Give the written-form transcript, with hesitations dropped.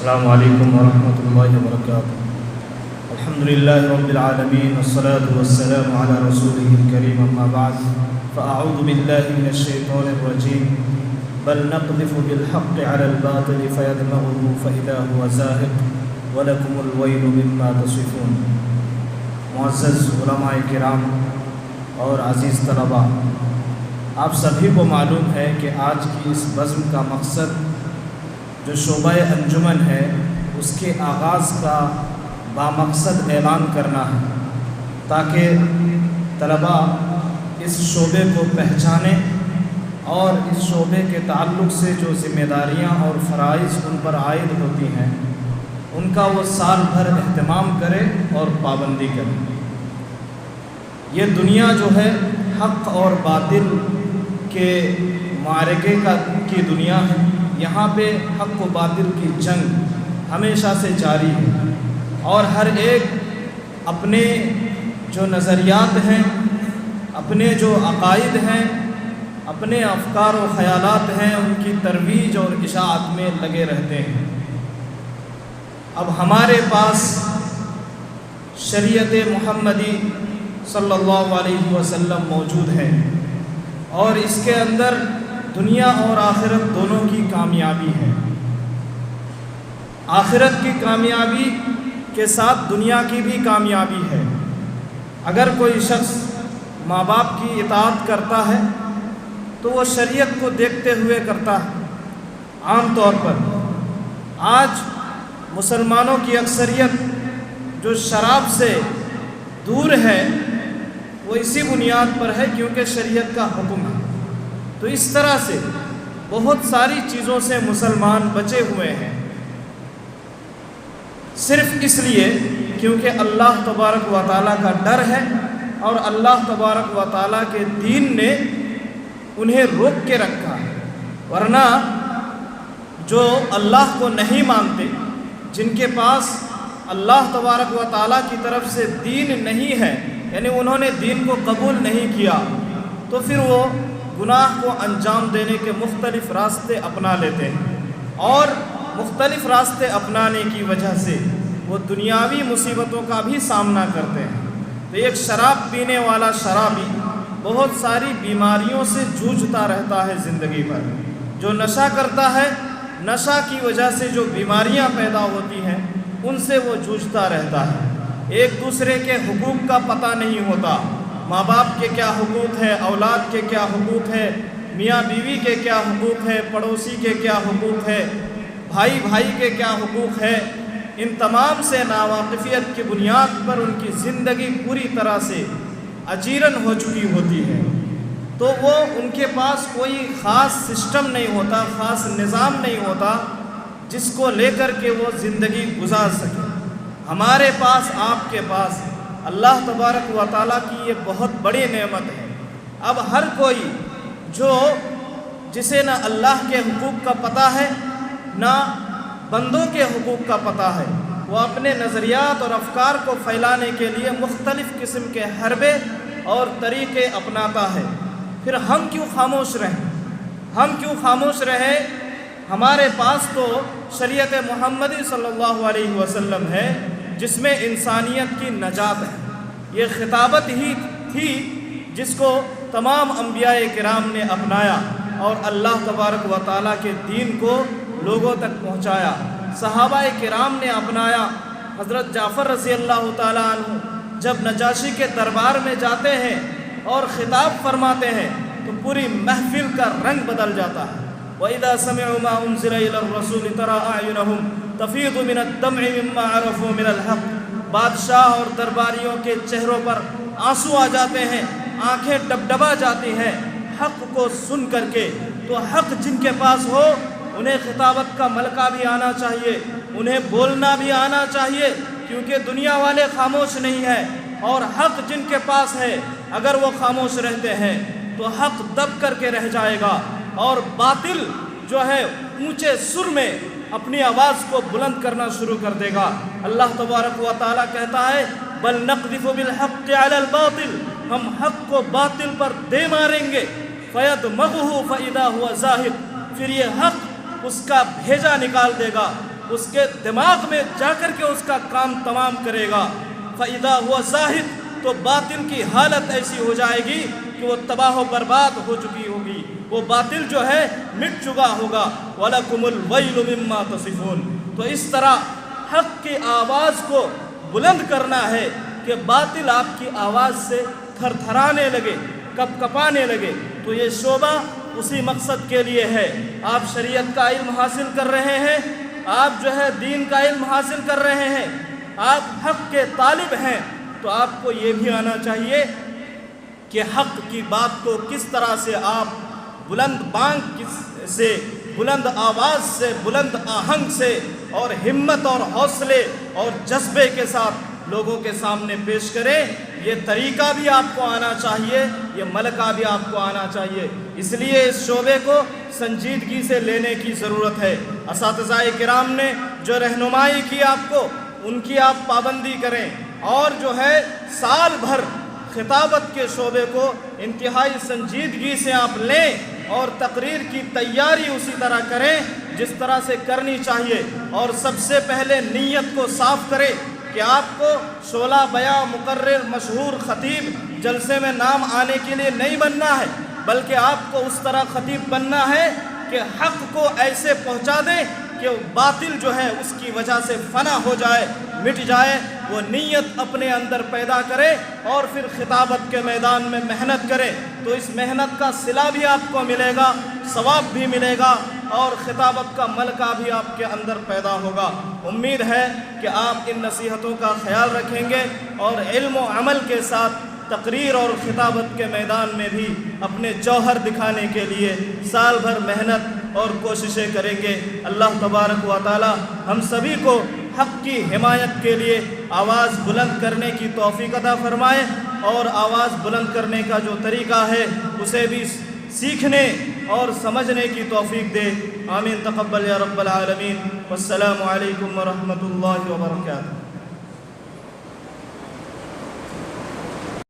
السلام علیکم ورحمۃ اللہ وبرکاتہ۔ الحمدللہ رب العالمین والصلاة والسلام علی رسولہ الکریم، اما بعد فاعوذ باللہ من الشیطان الرجیم، بل نقذف بالحق علی الباطل فیدمغه فاذا هو زاهق ولکم الویل مما تصفون۔ معزز علماء کرام اور عزیز طلباء، آپ سبھی کو معلوم ہے کہ آج کی اس بزم کا مقصد جو شعبہ انجمن ہے اس کے آغاز کا بامقصد اعلان کرنا ہے، تاکہ طلباء اس شعبے کو پہچانیں اور اس شعبے کے تعلق سے جو ذمہ داریاں اور فرائض ان پر عائد ہوتی ہیں ان کا وہ سال بھر اہتمام کرے اور پابندی کرے۔ یہ دنیا جو ہے حق اور باطل کے معرکے کی دنیا ہے، یہاں پہ حق و باطل کی جنگ ہمیشہ سے جاری ہے، اور ہر ایک اپنے جو نظریات ہیں، اپنے جو عقائد ہیں، اپنے افکار و خیالات ہیں، ان کی ترویج اور اشاعت میں لگے رہتے ہیں۔ اب ہمارے پاس شریعت محمدی صلی اللہ علیہ وسلم موجود ہے، اور اس کے اندر دنیا اور آخرت دونوں کی کامیابی ہے۔ آخرت کی کامیابی کے ساتھ دنیا کی بھی کامیابی ہے۔ اگر کوئی شخص ماں باپ کی اطاعت کرتا ہے تو وہ شریعت کو دیکھتے ہوئے کرتا ہے۔ عام طور پر آج مسلمانوں کی اکثریت جو شراب سے دور ہے وہ اسی بنیاد پر ہے کیونکہ شریعت کا حکم ہے۔ تو اس طرح سے بہت ساری چیزوں سے مسلمان بچے ہوئے ہیں، صرف اس لیے کیونکہ اللہ تبارک و تعالیٰ کا ڈر ہے، اور اللہ تبارک و تعالیٰ کے دین نے انہیں روک کے رکھا ہے۔ ورنہ جو اللہ کو نہیں مانتے، جن کے پاس اللہ تبارک و تعالیٰ کی طرف سے دین نہیں ہے، یعنی انہوں نے دین کو قبول نہیں کیا، تو پھر وہ گناہ کو انجام دینے کے مختلف راستے اپنا لیتے ہیں، اور مختلف راستے اپنانے کی وجہ سے وہ دنیاوی مصیبتوں کا بھی سامنا کرتے ہیں۔ تو ایک شراب پینے والا شرابی بہت ساری بیماریوں سے جوجھتا رہتا ہے زندگی بھر۔ جو نشہ کرتا ہے، نشہ کی وجہ سے جو بیماریاں پیدا ہوتی ہیں ان سے وہ جوجھتا رہتا ہے۔ ایک دوسرے کے حقوق کا پتہ نہیں ہوتا، ماں باپ کے کیا حقوق ہے، اولاد کے کیا حقوق ہے، میاں بیوی کے کیا حقوق ہے، پڑوسی کے کیا حقوق ہے، بھائی بھائی کے کیا حقوق ہے۔ ان تمام سے ناواقفیت کی بنیاد پر ان کی زندگی پوری طرح سے اجیرن ہو چکی ہوتی ہے، تو وہ ان کے پاس کوئی خاص سسٹم نہیں ہوتا، خاص نظام نہیں ہوتا جس کو لے کر کے وہ زندگی گزار سکے۔ ہمارے پاس، آپ کے پاس اللہ تبارک و تعالیٰ کی یہ بہت بڑی نعمت ہے۔ اب ہر کوئی جسے نہ اللہ کے حقوق کا پتہ ہے نہ بندوں کے حقوق کا پتہ ہے، وہ اپنے نظریات اور افکار کو پھیلانے کے لیے مختلف قسم کے حربے اور طریقے اپناتا ہے۔ پھر ہم کیوں خاموش رہیں؟ ہم کیوں خاموش رہیں؟ ہمارے پاس تو شریعت محمدی صلی اللہ علیہ وسلم ہے جس میں انسانیت کی نجات ہے۔ یہ خطابت ہی تھی جس کو تمام انبیاء کرام نے اپنایا اور اللہ تبارک و تعالیٰ کے دین کو لوگوں تک پہنچایا۔ صحابہ کرام نے اپنایا۔ حضرت جعفر رضی اللہ تعالیٰ عنہ جب نجاشی کے دربار میں جاتے ہیں اور خطاب فرماتے ہیں تو پوری محفل کا رنگ بدل جاتا ہے۔ وَإِذَا سَمِعُوا مَا أُنزِلَ إِلَى الرَّسُولِ تَرَىٰ أَعْيُنَهُمْ تَفِيضُ مِنَ الدَّمْعِ مِمَّا عَرَفُوا مِنَ الْحَقِّ۔ بادشاہ اور درباریوں کے چہروں پر آنسو آ جاتے ہیں، آنکھیں ڈبڈبا جاتی ہیں حق کو سن کر کے۔ تو حق جن کے پاس ہو انہیں خطابت کا ملکہ بھی آنا چاہیے، انہیں بولنا بھی آنا چاہیے، کیونکہ دنیا والے خاموش نہیں ہیں، اور حق جن کے پاس ہے اگر وہ خاموش رہتے ہیں تو حق دب کر کے رہ جائے گا، اور باطل جو ہے اونچے سر میں اپنی آواز کو بلند کرنا شروع کر دے گا۔ اللہ تبارک و تعالیٰ کہتا ہے بل نقذف بالحق علی الباطل، ہم حق کو باطل پر دے ماریں گے، فیدمغه فاذا هو زاهق، پھر یہ حق اس کا بھیجا نکال دے گا اس کے دماغ میں جا کر کے اس کا کام تمام کرے گا۔ فَإِذَا هُوَ زَاهِدٌ، تو باطل کی حالت ایسی ہو جائے گی کہ وہ تباہ و برباد ہو چکی ہوگی، وہ باطل جو ہے مٹ چکا ہوگا۔ وَلَكُمُ الْوَيْلُ مِمَّا تَصِفُونَ، تو اس طرح حق کی آواز کو بلند کرنا ہے کہ باطل آپ کی آواز سے تھر تھرانے لگے، کپ کپانے لگے۔ تو یہ شعبہ اسی مقصد کے لیے ہے۔ آپ شریعت کا علم حاصل کر رہے ہیں، آپ جو ہے دین کا علم حاصل کر رہے ہیں، آپ حق کے طالب ہیں، تو آپ کو یہ بھی آنا چاہیے کہ حق کی بات کو کس طرح سے آپ بلند بانگ سے، بلند آواز سے، بلند آہنگ سے اور ہمت اور حوصلے اور جذبے کے ساتھ لوگوں کے سامنے پیش کریں۔ یہ طریقہ بھی آپ کو آنا چاہیے، یہ ملکہ بھی آپ کو آنا چاہیے۔ اس لیے اس شعبے کو سنجیدگی سے لینے کی ضرورت ہے۔ اساتذہ کرام نے جو رہنمائی کی آپ کو، ان کی آپ پابندی کریں، اور جو ہے سال بھر خطابت کے شعبے کو انتہائی سنجیدگی سے آپ لیں، اور تقریر کی تیاری اسی طرح کریں جس طرح سے کرنی چاہیے۔ اور سب سے پہلے نیت کو صاف کریں کہ آپ کو شعلہ بیاں، مقرر، مشہور خطیب، جلسے میں نام آنے کے لیے نہیں بننا ہے، بلکہ آپ کو اس طرح خطیب بننا ہے کہ حق کو ایسے پہنچا دیں کہ باطل جو ہے اس کی وجہ سے فنا ہو جائے، مٹ جائے۔ وہ نیت اپنے اندر پیدا کرے اور پھر خطابت کے میدان میں محنت کرے، تو اس محنت کا صلہ بھی آپ کو ملے گا، ثواب بھی ملے گا، اور خطابت کا ملکہ بھی آپ کے اندر پیدا ہوگا۔ امید ہے کہ آپ ان نصیحتوں کا خیال رکھیں گے اور علم و عمل کے ساتھ تقریر اور خطابت کے میدان میں بھی اپنے جوہر دکھانے کے لیے سال بھر محنت اور کوششیں کریں گے۔ اللہ تبارک و تعالی ہم سبھی کو حق کی حمایت کے لیے آواز بلند کرنے کی توفیق عطا فرمائے، اور آواز بلند کرنے کا جو طریقہ ہے اسے بھی سیکھنے اور سمجھنے کی توفیق دے۔ آمین، تقبل یا رب العالمین۔ والسلام علیکم ورحمۃ اللہ وبرکاتہ۔